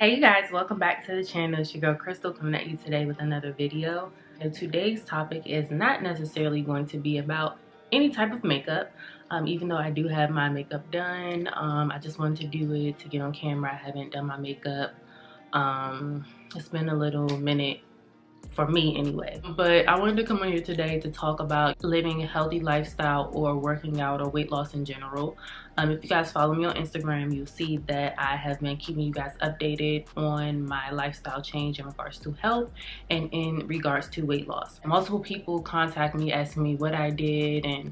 Hey you guys, welcome back to the channel. It's your girl Crystal coming at you today with another video. And today's topic is not necessarily going to be about any type of makeup. Even though I do have my makeup done, I just wanted to do it to get on camera. I haven't done my makeup. It's been a little minute for me anyway, but I wanted to come on here today to talk about living a healthy lifestyle or working out or weight loss in general. If you guys follow me on Instagram, you'll see that I have been keeping you guys updated on my lifestyle change in regards to health and in regards to weight loss. Multiple people contact me asking me what I did and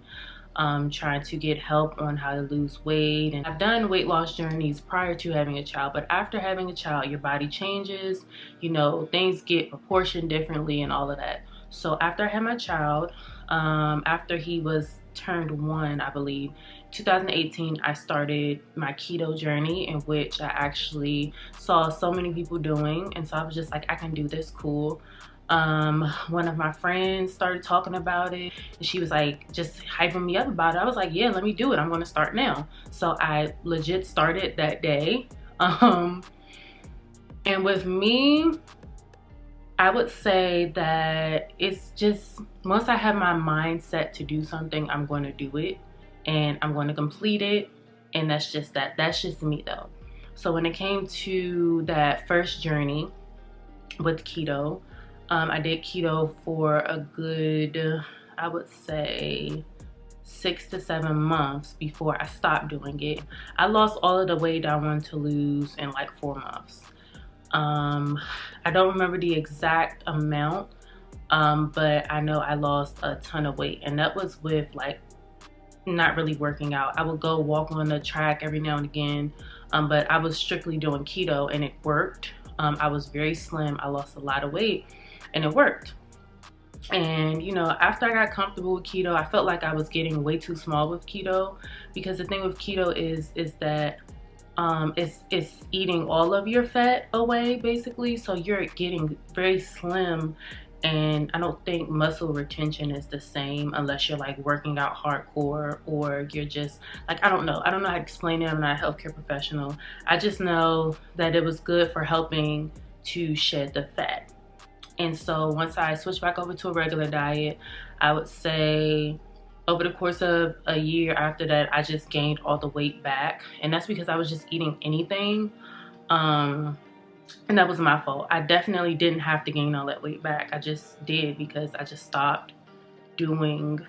trying to get help on how to lose weight. And I've done weight loss journeys prior to having a child, but after having a child, your body changes, you know, things get proportioned differently and all of that. So after I had my child, after he was turned 1, I believe, 2018, I started my keto journey, in which I actually saw so many people doing, and so I was just like, I can do this, cool. One of my friends started talking about it and she was like just hyping me up about it. I was like, yeah, let me do it. I'm going to start now. So I legit started that day. And with me, I would say that it's just, once I have my mind set to do something, I'm going to do it and I'm going to complete it. And that's just that. That's just me though. So when it came to that first journey with keto, I did keto for a good, I would say, 6 to 7 months before I stopped doing it. I lost all of the weight I wanted to lose in like 4 months. I don't remember the exact amount, but I know I lost a ton of weight, and that was with like not really working out. I would go walk on the track every now and again, but I was strictly doing keto and it worked. I was very slim. I lost a lot of weight and it worked. And you know, after I got comfortable with keto, I felt like I was getting way too small with keto, because the thing with keto is that it's eating all of your fat away basically, so you're getting very slim. And I don't think muscle retention is the same unless you're like working out hardcore, or you're just like, I don't know how to explain it. I'm not a healthcare professional. I just know that it was good for helping to shed the fat. And so once I switched back over to a regular diet, I would say over the course of a year after that, I just gained all the weight back. And that's because I was just eating anything. And that was my fault. I definitely didn't have to gain all that weight back. I just did because I just stopped doing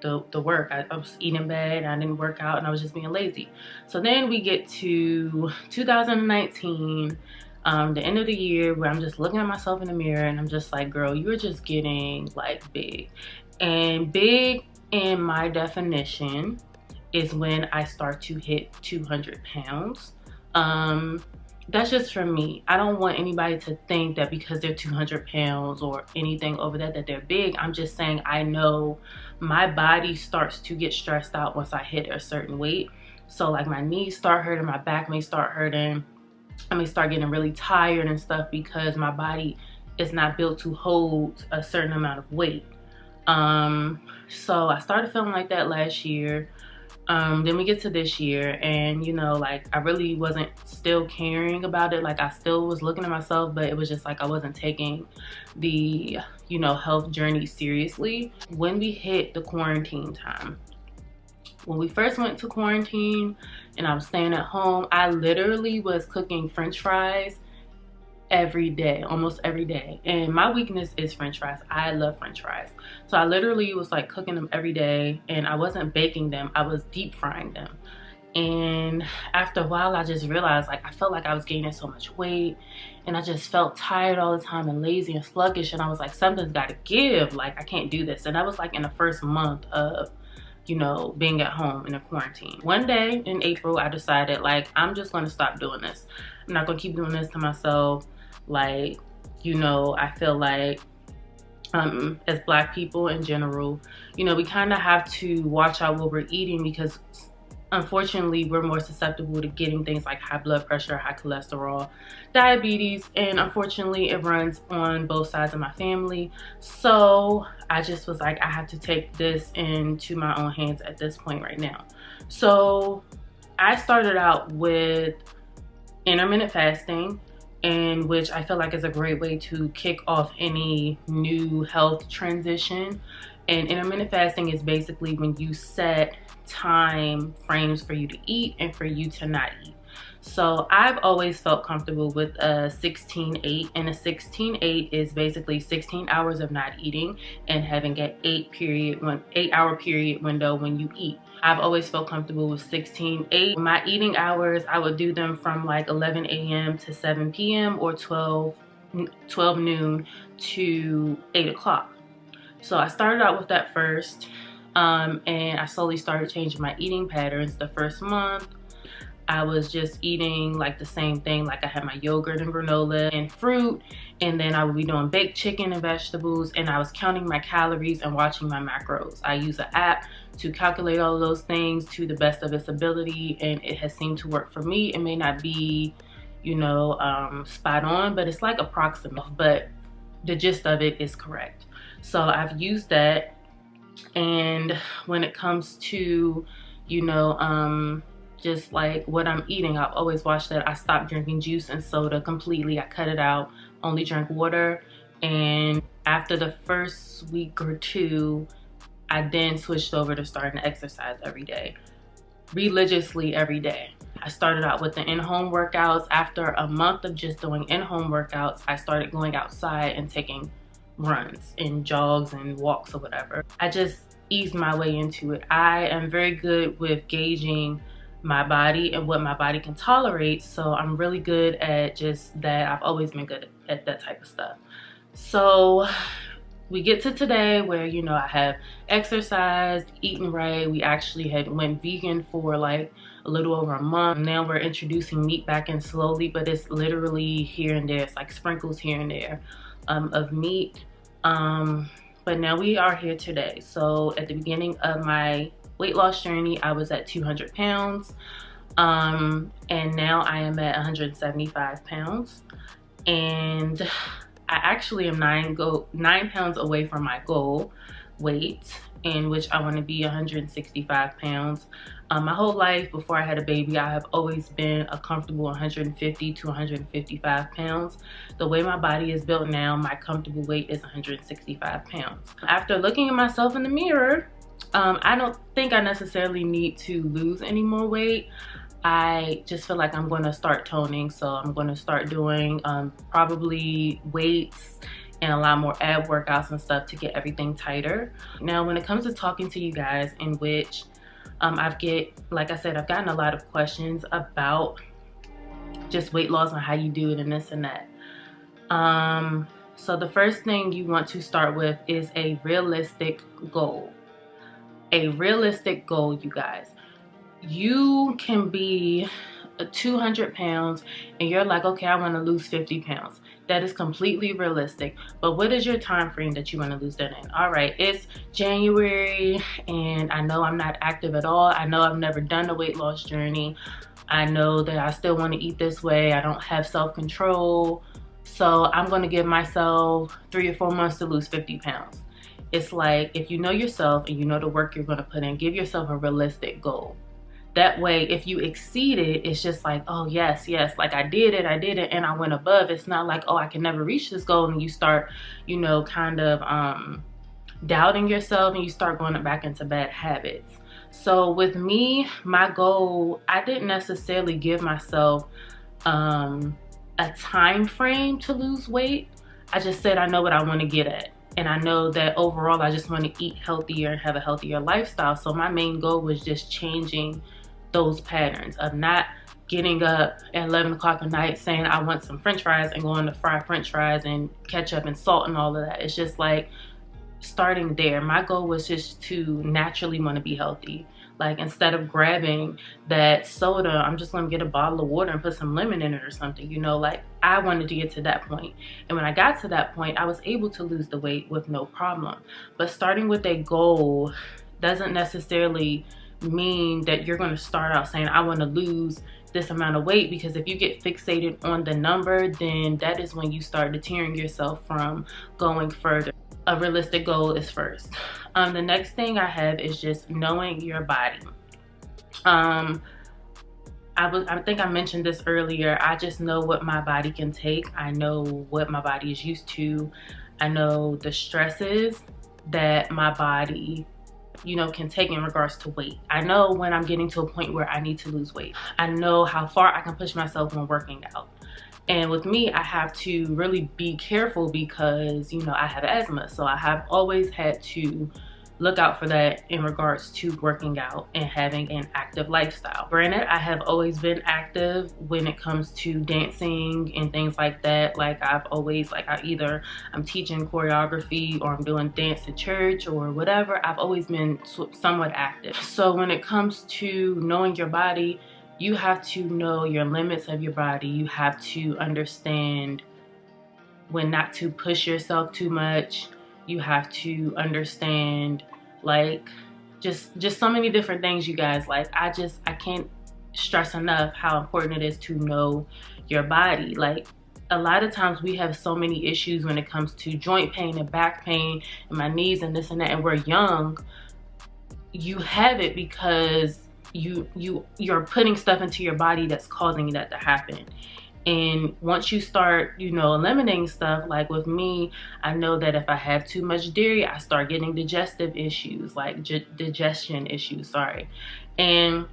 the work. I was eating bad, I didn't work out, and I was just being lazy. So then we get to 2019. The end of the year, where I'm just looking at myself in the mirror and I'm just like, girl, you're just getting like big. And big in my definition is when I start to hit 200 pounds. That's just for me. I don't want anybody to think that because they're 200 pounds or anything over that they're big. I'm just saying, I know my body starts to get stressed out once I hit a certain weight. So like my knees start hurting, my back may start hurting. I may start getting really tired and stuff because my body is not built to hold a certain amount of weight. So I started feeling like that last year. Then we get to this year, and you know, like I really wasn't still caring about it. Like I still was looking at myself, but it was just like I wasn't taking the, you know, health journey seriously. When we hit the quarantine time, when we first went to quarantine and I was staying at home, I literally was cooking French fries every day, almost every day. And my weakness is French fries. I love French fries. So I literally was like cooking them every day, and I wasn't baking them, I was deep frying them. And after a while, I just realized, like, I felt like I was gaining so much weight, and I just felt tired all the time and lazy and sluggish. And I was like, something's got to give. Like, I can't do this. And that was like in the first month of, you know, being at home in a quarantine. One day in April, I decided, like, I'm just going to stop doing this. I'm not going to keep doing this to myself. Like, you know, I feel like as Black people in general, you know, we kind of have to watch out what we're eating, because unfortunately we're more susceptible to getting things like high blood pressure, high cholesterol, diabetes, and unfortunately it runs on both sides of my family. So I just was like, I have to take this into my own hands at this point right now. So I started out with intermittent fasting, in which I feel like is a great way to kick off any new health transition. And intermittent fasting is basically when you set time frames for you to eat and for you to not eat. So I've always felt comfortable with a 16-8, and a 16-8 is basically 16 hours of not eating and having an 8-hour period window when you eat. I've always felt comfortable with 16-8. My eating hours, I would do them from like 11 a.m. to 7 p.m. or 12 noon to 8 o'clock. So I started out with that first, and I slowly started changing my eating patterns. The first month, I was just eating like the same thing. Like I had my yogurt and granola and fruit, and then I would be doing baked chicken and vegetables, and I was counting my calories and watching my macros. I use an app to calculate all of those things to the best of its ability, and it has seemed to work for me. It may not be, you know, spot on, but it's like approximate, but the gist of it is correct. So I've used that, and when it comes to, you know, just like what I'm eating, I've always watched that. I stopped drinking juice and soda completely. I cut it out, only drank water. And after the first week or two, I then switched over to starting to exercise every day, religiously every day. I started out with the in-home workouts. After a month of just doing in-home workouts, I started going outside and taking runs and jogs and walks or whatever. I just eased my way into it. I am very good with gauging my body and what my body can tolerate, so I'm really good at just that. I've always been good at that type of stuff. So we get to today where, you know, I have exercised, eaten right. We actually had went vegan for like a little over a month. Now we're introducing meat back in slowly, but it's literally here and there. It's like sprinkles here and there of meat. But now we are here today. So at the beginning of my weight loss journey, I was at 200 pounds, and now I am at 175 pounds, and I actually am 9 pounds away from my goal weight, in which I want to be 165 pounds. My whole life before I had a baby, I have always been a comfortable 150 to 155 pounds. The way my body is built now, my comfortable weight is 165 pounds. After looking at myself in the mirror, I don't think I necessarily need to lose any more weight. I just feel like I'm going to start toning, so I'm going to start doing probably weights and a lot more ab workouts and stuff to get everything tighter. Now, when it comes to talking to you guys, in which like I said, I've gotten a lot of questions about just weight loss and how you do it and this and that. So the first thing you want to start with is a realistic goal. A realistic goal, you guys. You can be 200 pounds and you're like, okay, I want to lose 50 pounds. That is completely realistic. But what is your time frame that you want to lose that in? All right, it's January and I know I'm not active at all. I know I've never done a weight loss journey. I know that I still want to eat this way. I don't have self-control. So I'm going to give myself 3 or 4 months to lose 50 pounds. It's like, if you know yourself and you know the work you're going to put in, give yourself a realistic goal. That way, if you exceed it, it's just like, oh, yes, like I did it, and I went above. It's not like, oh, I can never reach this goal, and you start, you know, kind of doubting yourself, and you start going back into bad habits. So with me, my goal, I didn't necessarily give myself a time frame to lose weight. I just said I know what I want to get at. And I know that overall, I just want to eat healthier and have a healthier lifestyle. So my main goal was just changing those patterns of not getting up at 11 o'clock at night saying I want some french fries and going to fry french fries and ketchup and salt and all of that. It's just like starting there. My goal was just to naturally want to be healthy. Like, instead of grabbing that soda, I'm just going to get a bottle of water and put some lemon in it or something, you know, like I wanted to get to that point. And when I got to that point, I was able to lose the weight with no problem. But starting with a goal doesn't necessarily mean that you're going to start out saying, I want to lose this amount of weight, because if you get fixated on the number, then that is when you start deterring yourself from going further. A realistic goal is first. The next thing I have is just knowing your body. I I think I mentioned this earlier. I just know what my body can take. I know what my body is used to. I know the stresses that my body, you know, can take in regards to weight. I know when I'm getting to a point where I need to lose weight. I know how far I can push myself when working out. And with me, I have to really be careful because, you know, I have asthma. So I have always had to look out for that in regards to working out and having an active lifestyle. Granted, I have always been active when it comes to dancing and things like that. Like I've always, like I'm teaching choreography or I'm doing dance at church or whatever. I've always been somewhat active. So when it comes to knowing your body, you have to know your limits of your body. You have to understand when not to push yourself too much. You have to understand, like, just so many different things, you guys. Like, I can't stress enough how important it is to know your body. Like, a lot of times we have so many issues when it comes to joint pain and back pain and my knees and this and that, and we're young. You have it because you're putting stuff into your body that's causing that to happen. And once you start, you know, eliminating stuff, like with me, I know that if I have too much dairy, I start getting digestive issues, like digestion issues, sorry. And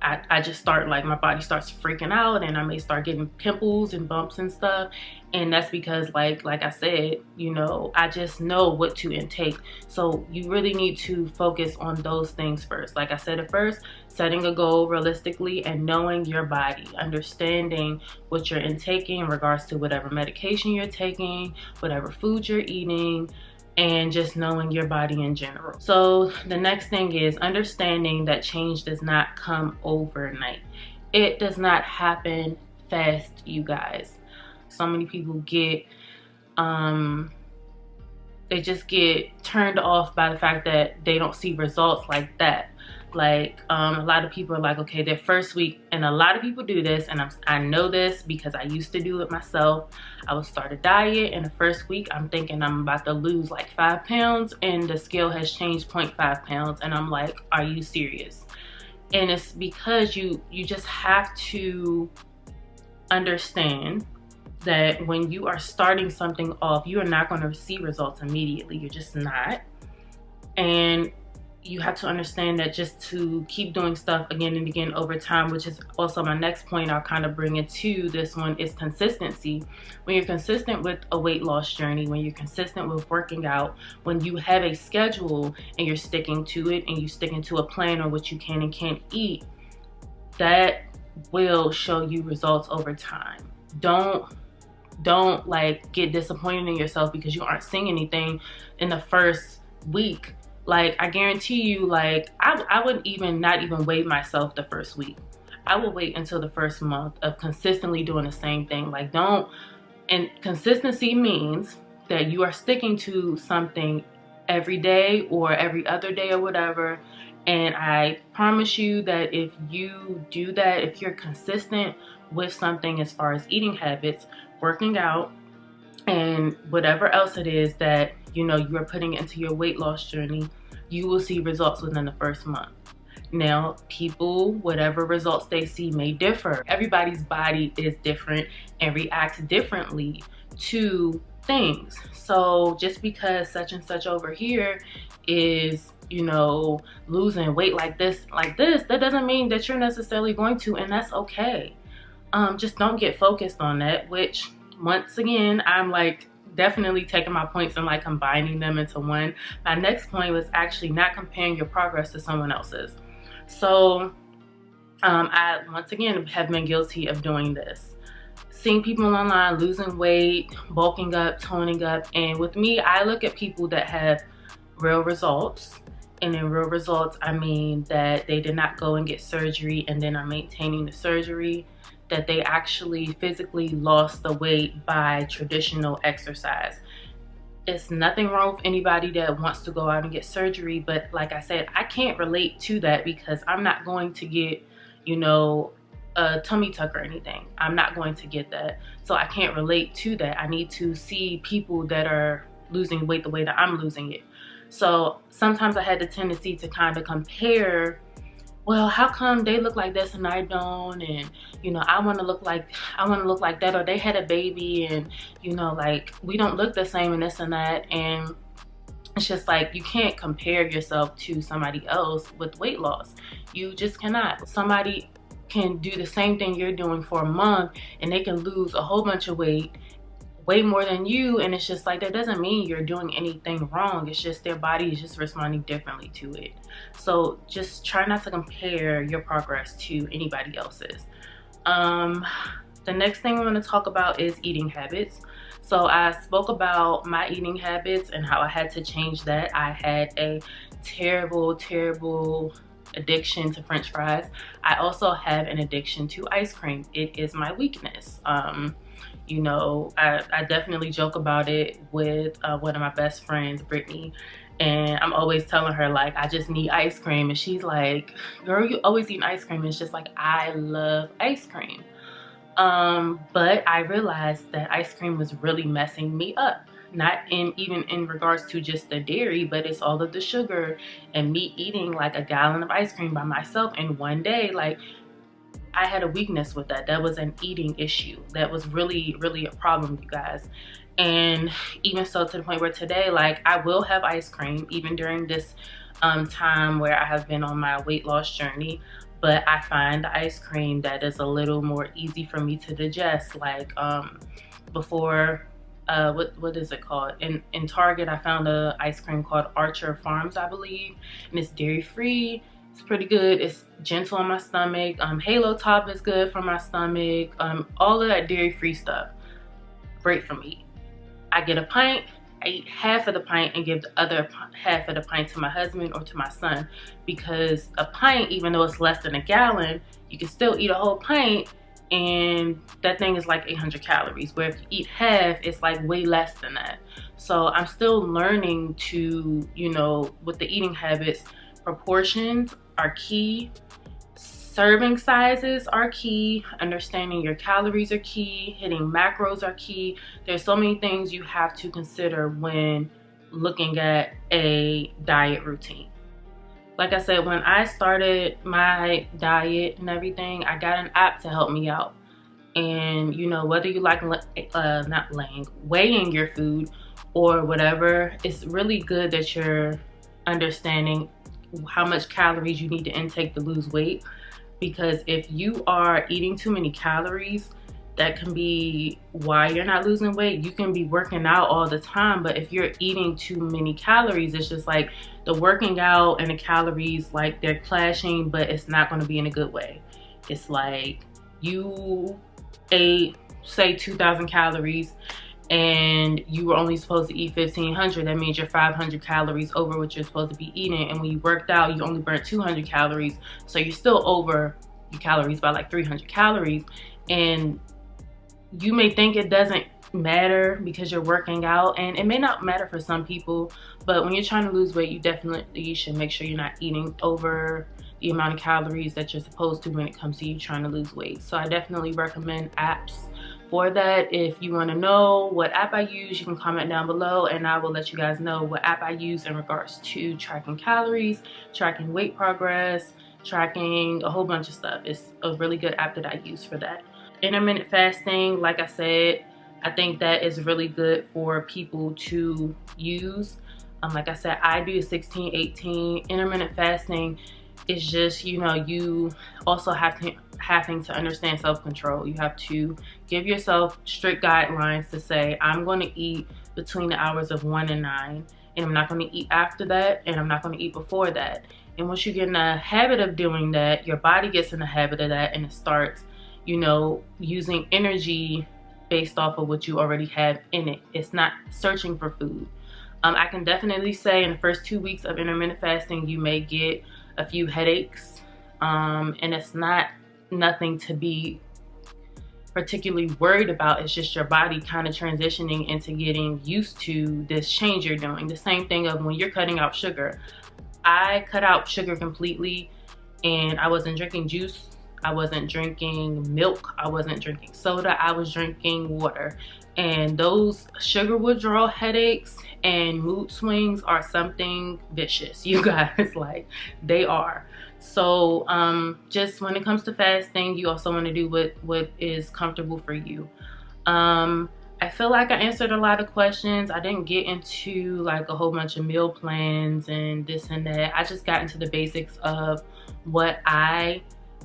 I just start, like, my body starts freaking out and I may start getting pimples and bumps and stuff. And that's because, like I said, you know, I just know what to intake. So you really need to focus on those things first. Like I said at first, setting a goal realistically and knowing your body, understanding what you're intaking in regards to whatever medication you're taking, whatever food you're eating, and just knowing your body in general. So the next thing is understanding that change does not come overnight. It does not happen fast, you guys. So many people get, they just get turned off by the fact that they don't see results like that. Like, a lot of people are like, okay, their first week, and a lot of people do this, and I know this because I used to do it myself. I would start a diet, and the first week I'm thinking I'm about to lose like 5 pounds, and the scale has changed 0.5 pounds, and I'm like, are you serious? And it's because you just have to understand that when you are starting something off, you are not going to see results immediately. You're just not. And you have to understand that just to keep doing stuff again and again over time, which is also my next point, I'll kind of bring it to this one, is consistency. When you're consistent with a weight loss journey, when you're consistent with working out, when you have a schedule and you're sticking to it and you're sticking to a plan on what you can and can't eat, that will show you results over time. Don't like get disappointed in yourself because you aren't seeing anything in the first week. Like, I guarantee you, like, I would not even weigh myself the first week. I would wait until the first month of consistently doing the same thing. Like, and consistency means that you are sticking to something every day or every other day or whatever. And I promise you that if you do that, if you're consistent with something as far as eating habits, working out, and whatever else it is that, you know, you are putting into your weight loss journey, you will see results within the first month. Now, people, whatever results they see may differ. Everybody's body is different and reacts differently to things. So just because such and such over here is, you know, losing weight like this, that doesn't mean that you're necessarily going to, and that's okay. Just don't get focused on that, which, once again, I'm like definitely taking my points and like combining them into one. My next point was actually not comparing your progress to someone else's. So I once again have been guilty of doing this. Seeing people online losing weight, bulking up, toning up, and with me, I look at people that have real results. And in real results, I mean that they did not go and get surgery and then are maintaining the surgery, that they actually physically lost the weight by traditional exercise. It's nothing wrong with anybody that wants to go out and get surgery, but like I said, I can't relate to that because I'm not going to get, you know, a tummy tuck or anything. I'm not going to get that. So I can't relate to that. I need to see people that are losing weight the way that I'm losing it. So sometimes I had the tendency to kind of compare well, how come they look like this and I don't? And you know, I want to look like that, or they had a baby, and you know, like we don't look the same and this and that. And it's just like you can't compare yourself to somebody else with weight loss. You just cannot. Somebody can do the same thing you're doing for a month and they can lose a whole bunch of weight, way more than you, and it's just like that doesn't mean you're doing anything wrong. It's just their body is just responding differently to it. So just try not to compare your progress to anybody else's. The next thing we're going to talk about is eating habits. So I spoke about my eating habits and how I had to change that. I had a terrible addiction to French fries. I also have an addiction to ice cream. It is my weakness. You know, I definitely joke about it with one of my best friends, Brittany, and I'm always telling her like I just need ice cream, and she's like, girl, you always eat ice cream. And it's just like I love ice cream. But I realized that ice cream was really messing me up. Not even in regards to just the dairy, but it's all of the sugar and me eating like a gallon of ice cream by myself in one day. Like I had a weakness with that. That was an eating issue. That was really a problem, you guys. And even so, to the point where today, like I will have ice cream even during this time where I have been on my weight loss journey. But I find the ice cream that is a little more easy for me to digest. Like before, what is it called? In Target, I found a ice cream called Archer Farms, I believe, and it's dairy free. It's pretty good. It's gentle on my stomach. Halo Top is good for my stomach. All of that dairy free stuff, great for me. I get a pint. I eat half of the pint and give the other half of the pint to my husband or to my son, because a pint, even though it's less than a gallon, you can still eat a whole pint, and that thing is like 800 calories, where if you eat half, it's like way less than that. So I'm still learning to, you know, with the eating habits, proportions are key. Serving sizes are key. Understanding your calories are key. Hitting macros are key. There's so many things you have to consider when looking at a diet routine. Like I said, when I started my diet and everything, I got an app to help me out. And you know, whether you like weighing your food or whatever, it's really good that you're understanding how much calories you need to intake to lose weight. Because if you are eating too many calories, that can be why you're not losing weight. You can be working out all the time, but if you're eating too many calories, it's just like the working out and the calories, like they're clashing, but it's not going to be in a good way. It's like you ate, say, 2,000 calories and you were only supposed to eat 1,500. That means you're 500 calories over what you're supposed to be eating. And when you worked out, you only burnt 200 calories. So you're still over your calories by like 300 calories. And you may think it doesn't matter because you're working out, and it may not matter for some people, but when you're trying to lose weight, you definitely should make sure you're not eating over the amount of calories that you're supposed to when it comes to you trying to lose weight. So I definitely recommend apps for that. If you want to know what app I use, you can comment down below and I will let you guys know what app I use in regards to tracking calories, tracking weight progress, tracking a whole bunch of stuff. It's a really good app that I use for that. Intermittent fasting, like I said, I think that is really good for people to use. Like I said, I do 16-18. Intermittent fasting is just, you know, you also having to understand self-control. You have to give yourself strict guidelines to say, I'm going to eat between the hours of 1 and 9, and I'm not going to eat after that, and I'm not going to eat before that. And once you get in the habit of doing that, your body gets in the habit of that, and it starts, you know, using energy based off of what you already have in it. It's not searching for food. I can definitely say in the first 2 weeks of intermittent fasting, you may get a few headaches, and it's nothing to be particularly worried about. It's just your body kind of transitioning into getting used to this change you're doing. The same thing of when you're cutting out sugar. I cut out sugar completely, and I wasn't drinking juice, I wasn't drinking milk, I wasn't drinking soda, I was drinking water. And those sugar withdrawal headaches and mood swings are something vicious, you guys. Like, they are. So just when it comes to fasting, you also want to do what is comfortable for you. I feel like I answered a lot of questions. I didn't get into like a whole bunch of meal plans and this and that. I just got into the basics of what I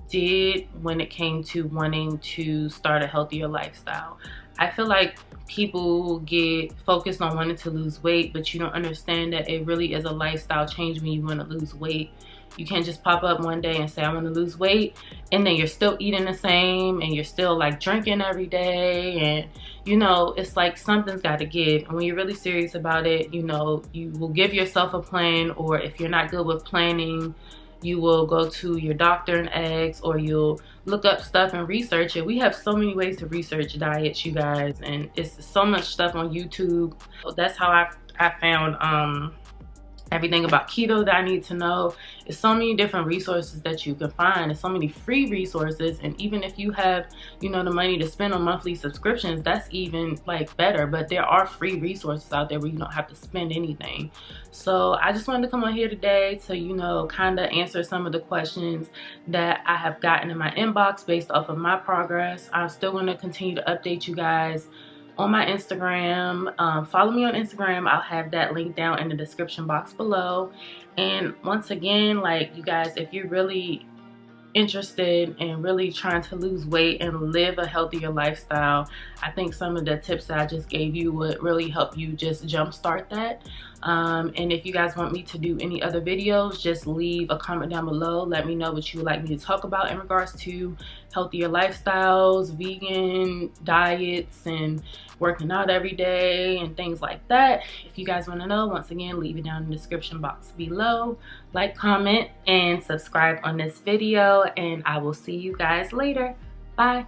did when it came to wanting to start a healthier lifestyle. I feel like people get focused on wanting to lose weight, but you don't understand that it really is a lifestyle change when you want to lose weight. You can't just pop up one day and say, I want to lose weight, and then you're still eating the same, and you're still like drinking every day, and you know, it's like something's got to give. And when you're really serious about it, you know, you will give yourself a plan, or if you're not good with planning, you will go to your doctor and ask, or you'll look up stuff and research it. We have so many ways to research diets, you guys, and it's so much stuff on YouTube. That's how I found everything about keto that I need to know. There's so many different resources that you can find. There's so many free resources, and even if you have, you know, the money to spend on monthly subscriptions, that's even like better. But there are free resources out there where you don't have to spend anything. So I just wanted to come on here today to, you know, kind of answer some of the questions that I have gotten in my inbox based off of my progress. I'm still going to continue to update you guys on my Instagram. Follow me on Instagram. I'll have that link down in the description box below. And once again, like, you guys, if you're really interested in really trying to lose weight and live a healthier lifestyle, I think some of the tips that I just gave you would really help you just jumpstart that. And if you guys want me to do any other videos, just leave a comment down below. Let me know what you would like me to talk about in regards to healthier lifestyles, vegan diets, and working out every day and things like that. If you guys want to know, once again, leave it down in the description box below. Like, comment, and subscribe on this video, and I will see you guys later. Bye.